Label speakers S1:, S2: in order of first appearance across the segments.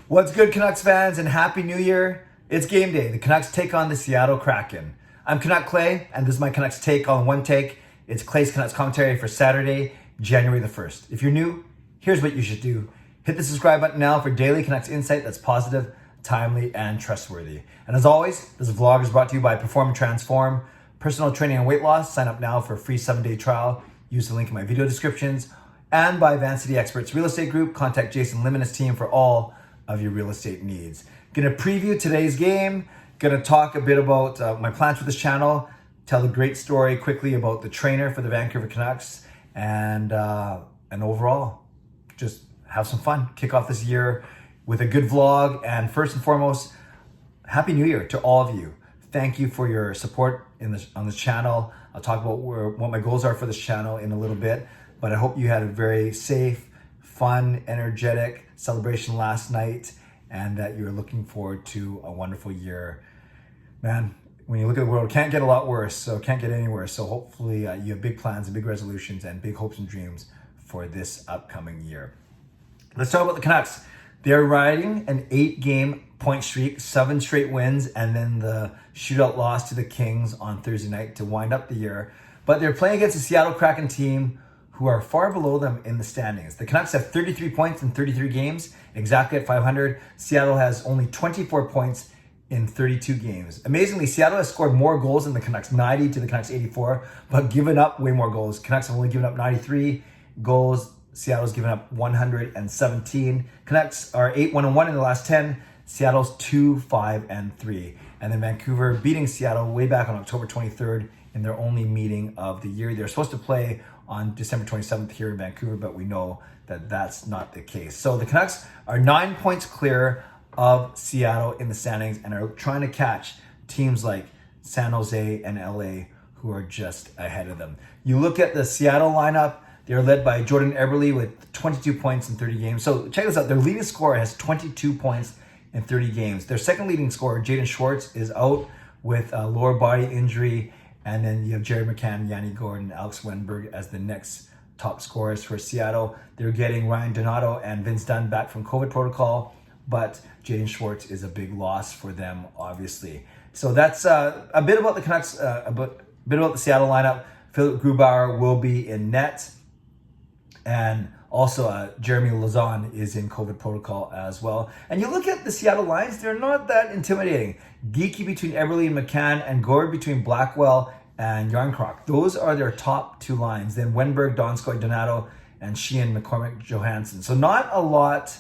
S1: What's good, Canucks fans, and Happy New Year? It's game day. The Canucks take on the Seattle Kraken. I'm Canuck Clay, and this is my Canucks take on one take. It's Clay's Canucks commentary for Saturday, January the 1st. If you're new, here's what you should do. Hit the subscribe button now for daily Canucks insight that's positive, timely, and trustworthy. And as always, this vlog is brought to you by Perform and Transform, personal training and weight loss. Sign up now for a free 7-day trial. Use the link in my video descriptions. And by Van City Experts Real Estate Group. Contact Jason Lim and his team for all of your real estate needs. Gonna preview today's game. Gonna talk a bit about my plans for this channel. Tell a great story quickly about the trainer for the Vancouver Canucks, and overall, just have some fun. Kick off this year with a good vlog, and first and foremost, Happy New Year to all of you. Thank you for your support on this channel. I'll talk about what my goals are for this channel in a little bit, but I hope you had a very safe, fun, energetic celebration last night, and that you're looking forward to a wonderful year. Man, when you look at the world, it can't get a lot worse, so it can't get any worse. So hopefully you have big plans and big resolutions and big hopes and dreams for this upcoming year. Let's talk about the Canucks. They're riding an 8-game point streak, 7 straight wins, and then the shootout loss to the Kings on Thursday night to wind up the year. But they're playing against the Seattle Kraken team who are far below them in the standings. The Canucks have 33 points in 33 games, exactly at 500. Seattle has only 24 points in 32 games. Amazingly, Seattle has scored more goals than the Canucks, 90 to the Canucks 84, but given up way more goals. Canucks have only given up 93 goals. Seattle's given up 117. Canucks are 8-1-1 in the last 10. Seattle's 2-5-3. And then Vancouver beating Seattle way back on October 23rd in their only meeting of the year. They're supposed to play on December 27th here in Vancouver, but we know that that's not the case. So the Canucks are 9 points clear of Seattle in the standings and are trying to catch teams like San Jose and LA who are just ahead of them. You look at the Seattle lineup, they're led by Jordan Eberle with 22 points in 30 games. So check this out, their leading scorer has 22 points in 30 games. Their second leading scorer, Jaden Schwartz, is out with a lower body injury. And then you have Jerry McCann, Yanni Gordon, Alex Wenberg as the next top scorers for Seattle. They're getting Ryan Donato and Vince Dunn back from COVID protocol, but Jaden Schwartz is a big loss for them, obviously. So that's a bit about the Canucks, a bit about the Seattle lineup. Philip Grubauer will be in net, and also Jeremy Lauzon is in COVID protocol as well. And you look at the Seattle lines, they're not that intimidating. Geeky between Eberle and McCann, and Gord between Blackwell and Yarncroc. Those are their top 2 lines. Then Wenberg, Donskoy, Donato, and Sheehan, McCormick, Johansson. So not a lot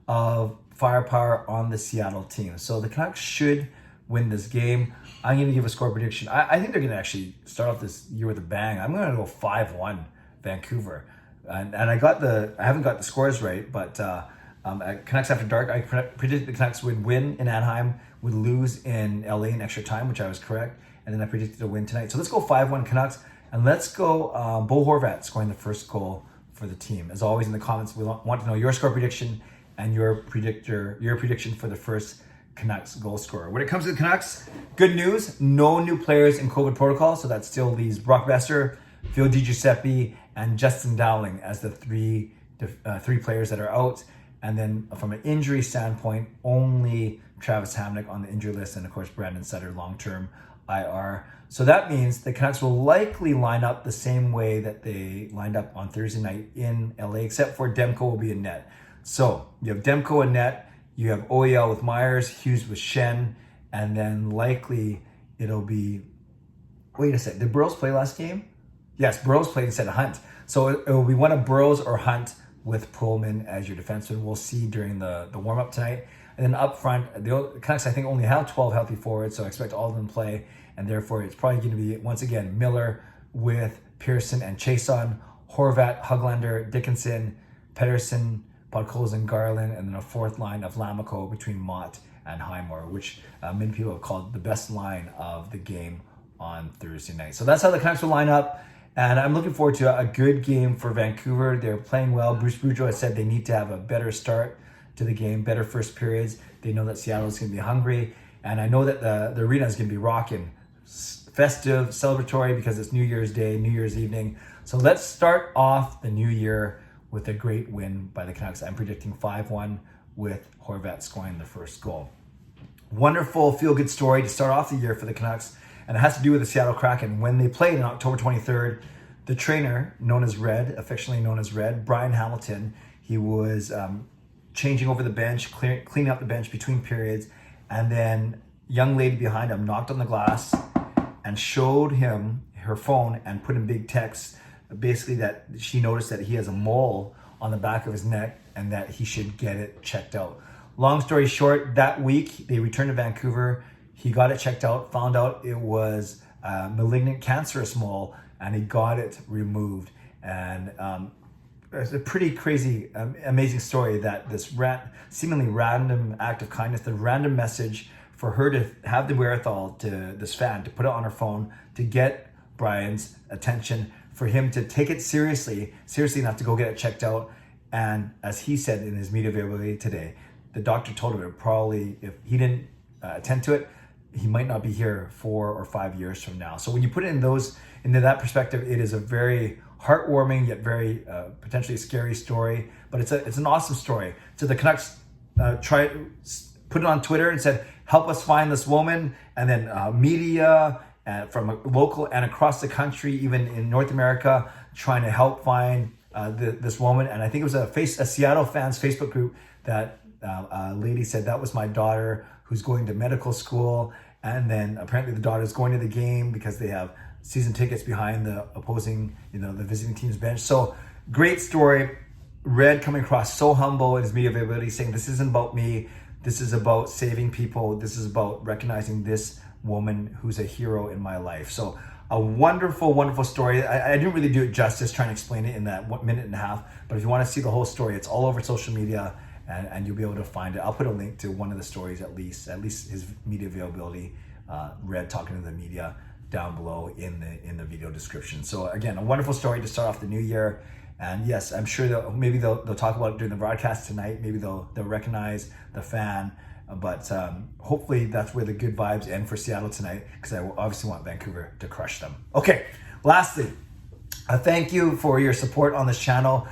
S1: of firepower on the Seattle team. So the Canucks should win this game. I'm going to give a score prediction. I think they're going to actually start off this year with a bang. I'm going to go 5-1 Vancouver. And I haven't got the scores right, but at Canucks After Dark, I predicted the Canucks would win in Anaheim, would lose in LA in extra time, which I was correct, and then I predicted a win tonight. So let's go 5-1 Canucks, and let's go Bo Horvat scoring the first goal for the team. As always, in the comments, we want to know your score prediction and your prediction for the first Canucks goal scorer. When it comes to the Canucks, good news, no new players in COVID protocol, so that still leaves Brock Besser, Phil DiGiuseppe, and Justin Dowling as the three players that are out. And then from an injury standpoint, only Travis Hamonic on the injury list, and of course Brandon Sutter long-term IR. So that means the Canucks will likely line up the same way that they lined up on Thursday night in LA, except for Demko will be in net. So you have Demko in net, you have OEL with Myers, Hughes with Shen, and then likely it'll be, wait a sec, did Burrows play last game? Yes, Burrows played instead of Hunt. So it will be one of Burrows or Hunt with Pullman as your defenseman. We'll see during the warm-up tonight. And then up front, the Canucks, I think, only have 12 healthy forwards, so I expect all of them to play. And therefore, it's probably going to be, once again, Miller with Pearson and Chason, Horvat, Huglander, Dickinson, Pedersen, Podkolzin, Garland, and then a fourth line of Lammikko between Mott and Highmore, which many people have called the best line of the game on Thursday night. So that's how the Canucks will line up. And I'm looking forward to a good game for Vancouver. They're playing well. Bruce Boudreau has said they need to have a better start to the game, better first periods. They know that Seattle is going to be hungry. And I know that the arena is going to be rocking. Festive, celebratory, because it's New Year's Day, New Year's evening. So let's start off the new year with a great win by the Canucks. I'm predicting 5-1 with Horvat scoring the first goal. Wonderful feel-good story to start off the year for the Canucks, and it has to do with the Seattle Kraken. When they played on October 23rd, the trainer, known as Red, affectionately known as Red, Brian Hamilton, he was changing over the bench, cleaning up the bench between periods, and then a young lady behind him knocked on the glass and showed him her phone and put in big text, basically that she noticed that he has a mole on the back of his neck and that he should get it checked out. Long story short, that week they returned to Vancouver. He got it checked out, found out it was a malignant cancerous mole, and he got it removed. And it's a pretty crazy, amazing story that this seemingly random act of kindness, the random message for her to have the wherewithal to this fan, to put it on her phone, to get Brian's attention, for him to take it seriously enough to go get it checked out. And as he said in his media availability today, the doctor told him it probably, if he didn't attend to it, he might not be here 4 or 5 years from now. So when you put it into that perspective, it is a very heartwarming yet very potentially scary story. But it's an awesome story. So the Canucks put it on Twitter and said, "Help us find this woman." And then media from local and across the country, even in North America, trying to help find this woman. And I think it was a Seattle fans Facebook group that a lady said, "That was my daughter who's going to medical school." And then apparently the daughter's going to the game because they have season tickets behind the opposing, the visiting team's bench. So great story. Red coming across so humble in his media availability, saying, "This isn't about me. This is about saving people. This is about recognizing this woman who's a hero in my life." So a wonderful, wonderful story. I didn't really do it justice trying to explain it in that 1 minute and a half, but if you want to see the whole story, it's all over social media. And you'll be able to find it. I'll put a link to one of the stories, at least his media availability, Red talking to the media, down below in the video description. So again, a wonderful story to start off the new year. And yes, I'm sure they'll talk about it during the broadcast tonight. Maybe they'll recognize the fan. But hopefully that's where the good vibes end for Seattle tonight, because I obviously want Vancouver to crush them. Okay, lastly, thank you for your support on this channel.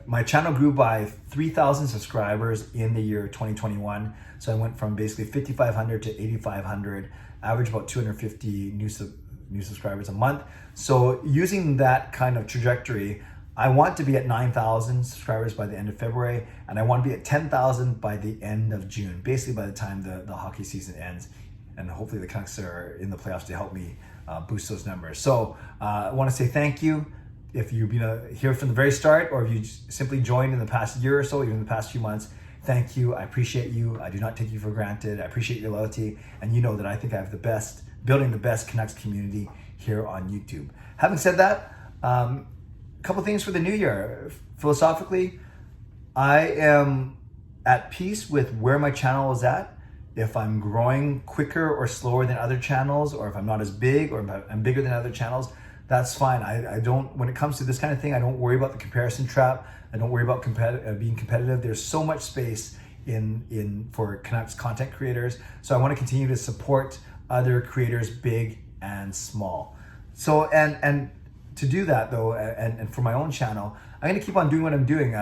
S1: My channel grew by 3,000 subscribers in the year 2021. So I went from basically 5,500 to 8,500, average about 250 new subscribers a month. So using that kind of trajectory, I want to be at 9,000 subscribers by the end of February, and I want to be at 10,000 by the end of June, basically by the time the hockey season ends. And hopefully the Canucks are in the playoffs to help me boost those numbers. So I want to say thank you. If you've been here from the very start, or if you simply joined in the past year or so, even the past few months, thank you. I appreciate you. I do not take you for granted. I appreciate your loyalty. And you know that I think I have building the best Canucks community here on YouTube. Having said that, a couple things for the new year. Philosophically, I am at peace with where my channel is at. If I'm growing quicker or slower than other channels, or if I'm not as big, or if I'm bigger than other channels, that's fine. I don't, when it comes to this kind of thing, I don't worry about the comparison trap. I don't worry about being competitive. There's so much space for Canucks content creators. So I want to continue to support other creators, big and small. So, and to do that though, and for my own channel, I'm going to keep on doing what I'm doing.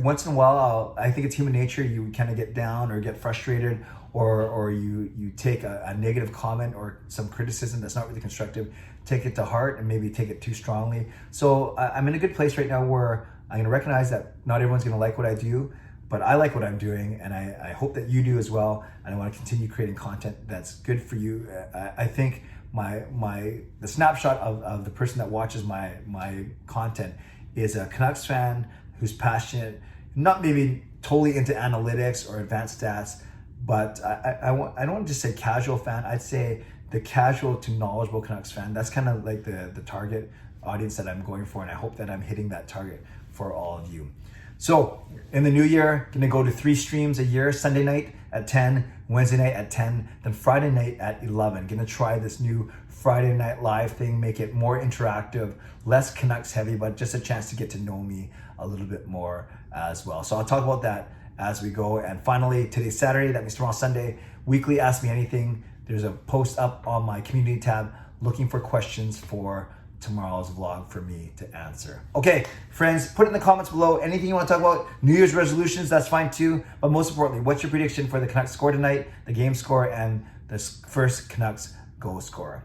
S1: Once in a while, I think it's human nature. You kind of get down or get frustrated, or you take a negative comment or some criticism that's not really constructive, take it to heart and maybe take it too strongly. So I'm in a good place right now where I'm going to recognize that not everyone's going to like what I do, but I like what I'm doing, and I hope that you do as well. And I want to continue creating content that's good for you. I think the snapshot of the person that watches my content is a Canucks fan who's passionate, not maybe totally into analytics or advanced stats, but I don't want to just say casual fan. I'd say the casual to knowledgeable Canucks fan. That's kind of like the target audience that I'm going for, and I hope that I'm hitting that target for all of you. So in the new year, gonna go to 3 streams a year: Sunday night at 10, Wednesday night at 10, then Friday night at 11. Gonna try this new Friday Night Live thing, make it more interactive, less Canucks heavy, but just a chance to get to know me a little bit more as well. So I'll talk about that as we go. And finally, today's Saturday, that means tomorrow Sunday, weekly Ask Me Anything. There's a post up on my community tab looking for questions for tomorrow's vlog for me to answer. Okay, friends, put in the comments below anything you want to talk about. New Year's resolutions, that's fine too. But most importantly, what's your prediction for the Canucks score tonight, the game score, and the first Canucks goal scorer?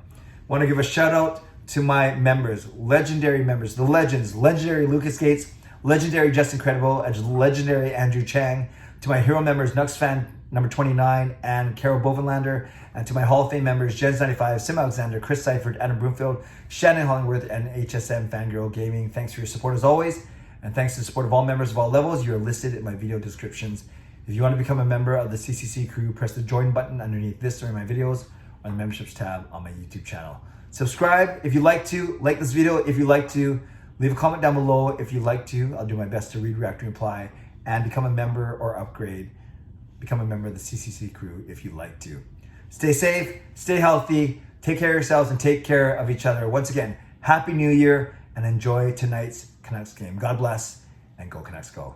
S1: Want to give a shout out to my members, legendary members, the legends, legendary Lucas Gates, legendary Justin Credible, and legendary Andrew Chang, to my hero members, Nucks fan number 29 and Carol Bovenlander, and to my Hall of Fame members, Jens95, Sim Alexander, Chris Seifert, Adam Broomfield, Shannon Hollingworth, and HSM Fangirl Gaming. Thanks for your support as always, and thanks to the support of all members of all levels. You are listed in my video descriptions. If you want to become a member of the CCC Crew, press the join button underneath this during my videos or the memberships tab on my YouTube channel. Subscribe if you like to, like this video if you like to, leave a comment down below if you like to. I'll do my best to read, react, and reply, and become a member or upgrade. Become a member of the CCC Crew if you like to. Stay safe, stay healthy, take care of yourselves, and take care of each other. Once again, Happy New Year, and enjoy tonight's Canucks game. God bless, and go Canucks go.